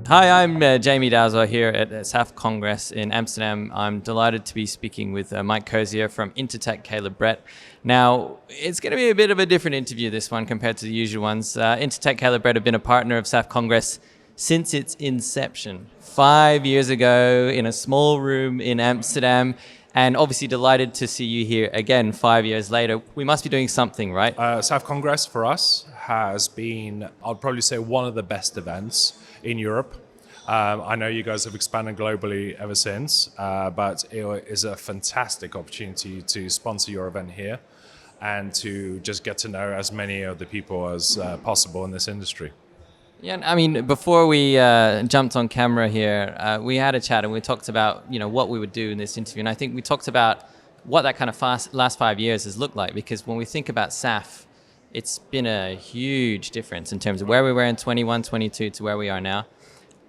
Hi, I'm Jamie Dowser here at SAF Congress in Amsterdam. I'm delighted to be speaking with Mike Koziar from Intertek, Caleb Brett. Now, it's going to be a bit of a different interview, this one, compared to the usual ones. Intertek, Caleb Brett have been a partner of SAF Congress since its inception 5 years ago in a small room in Amsterdam. And obviously delighted to see you here again 5 years later. We must be doing something, right? SAF Congress for us has been, I'd probably say, one of the best events in Europe. I know you guys have expanded globally ever since, but it is a fantastic opportunity to sponsor your event here and to just get to know as many of the people as possible in this industry. Yeah, I mean, before we jumped on camera here, we had a chat and we talked about, what we would do in this interview. And I think we talked about what that kind of last 5 years has looked like, because when we think about SAF, it's been a huge difference in terms of where we were in 21, 22 to where we are now.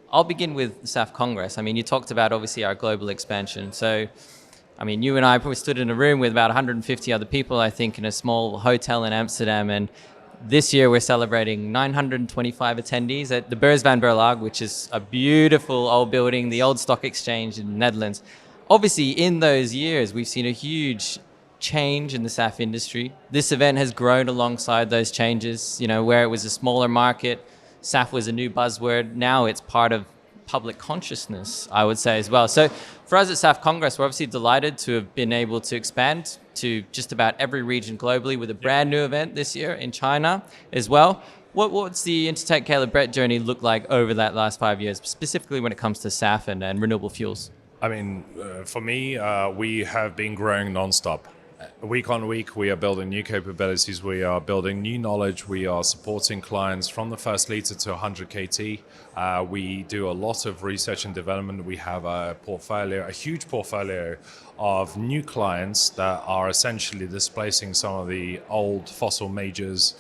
I'll begin with SAF Congress. I mean, you talked about obviously our global expansion. So, I mean, you and I probably stood in a room with about 150 other people, I think, in a small hotel in Amsterdam. And this year we're celebrating 925 attendees at the Beurs van Berlage, which is a beautiful old building, the old stock exchange in the Netherlands. Obviously, in those years, we've seen a huge change in the SAF industry. This event has grown alongside those changes, where it was a smaller market, SAF was a new buzzword. Now it's part of public consciousness, I would say, as well. So for us at SAF Congress, we're obviously delighted to have been able to expand to just about every region globally with a brand new event this year in China as well. What's the Intertek Caleb Brett journey look like over that last 5 years, specifically when it comes to SAF and renewable fuels? I mean, for me, we have been growing nonstop. Week on week, we are building new capabilities, we are building new knowledge, we are supporting clients from the first liter to 100 KT. We do a lot of research and development. We have a huge portfolio of new clients that are essentially displacing some of the old fossil majors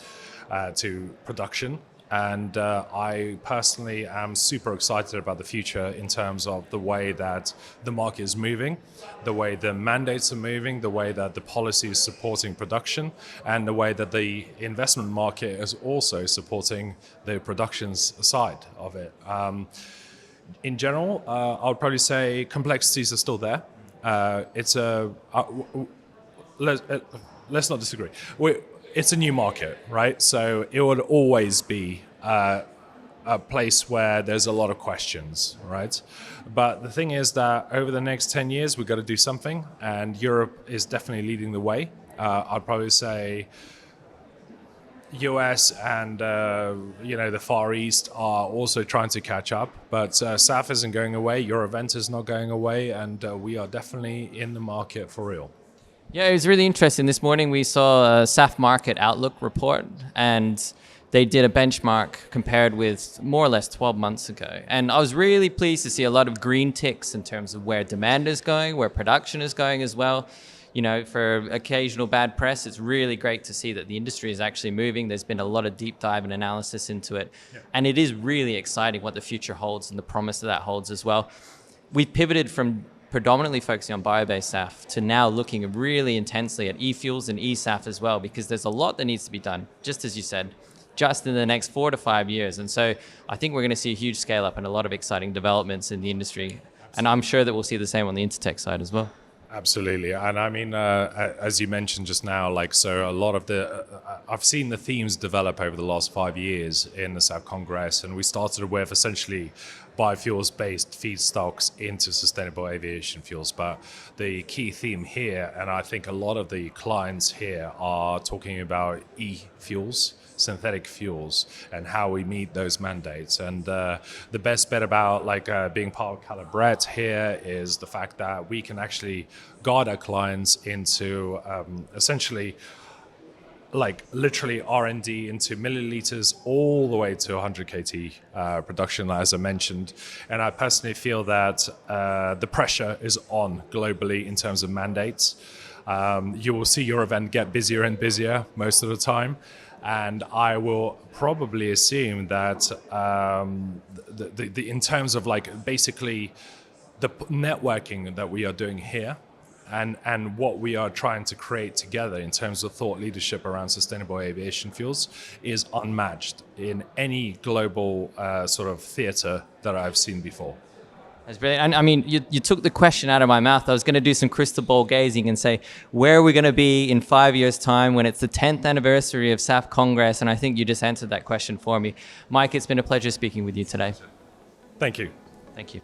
to production. And I personally am super excited about the future in terms of the way that the market is moving, the way the mandates are moving, the way that the policy is supporting production, and the way that the investment market is also supporting the production side of it. In general, I would probably say complexities are still there. Let's not disagree. It's a new market, right? So it would always be a place where there's a lot of questions, right? But the thing is that over the next 10 years, we've got to do something, and Europe is definitely leading the way. I'd probably say US and the Far East are also trying to catch up, but SAF isn't going away, your event is not going away, and we are definitely in the market for real. Yeah, it was really interesting. This morning we saw a SAF market outlook report, and they did a benchmark compared with more or less 12 months ago. And I was really pleased to see a lot of green ticks in terms of where demand is going, where production is going as well. For occasional bad press, it's really great to see that the industry is actually moving. There's been a lot of deep dive and analysis into it. Yeah. And it is really exciting what the future holds and the promise that holds as well. We've pivoted from predominantly focusing on bio-based SAF to now looking really intensely at e-fuels and e-SAF as well, because there's a lot that needs to be done, just as you said, just in the next 4 to 5 years. And so I think we're going to see a huge scale up and a lot of exciting developments in the industry. Absolutely. And I'm sure that we'll see the same on the Intertek side as well. Absolutely. And I mean, as you mentioned just now, so a lot of I've seen the themes develop over the last 5 years in the SAF Congress, and we started with essentially biofuels-based feedstocks into sustainable aviation fuels. But the key theme here, and I think a lot of the clients here are talking about e-fuels, synthetic fuels, and how we meet those mandates. And the best bit about being part of Caleb Brett here is the fact that we can actually guide our clients into essentially literally R&D into milliliters all the way to 100 KT production, as I mentioned. And I personally feel that the pressure is on globally in terms of mandates. You will see your event get busier and busier most of the time. And I will probably assume that in terms of basically the networking that we are doing here and what we are trying to create together in terms of thought leadership around sustainable aviation fuels is unmatched in any global sort of theater that I've seen before. That's brilliant. And I mean, you took the question out of my mouth. I was going to do some crystal ball gazing and say, where are we going to be in 5 years' time when it's the 10th anniversary of SAF Congress? And I think you just answered that question for me. Mike, it's been a pleasure speaking with you today. Thank you. Thank you.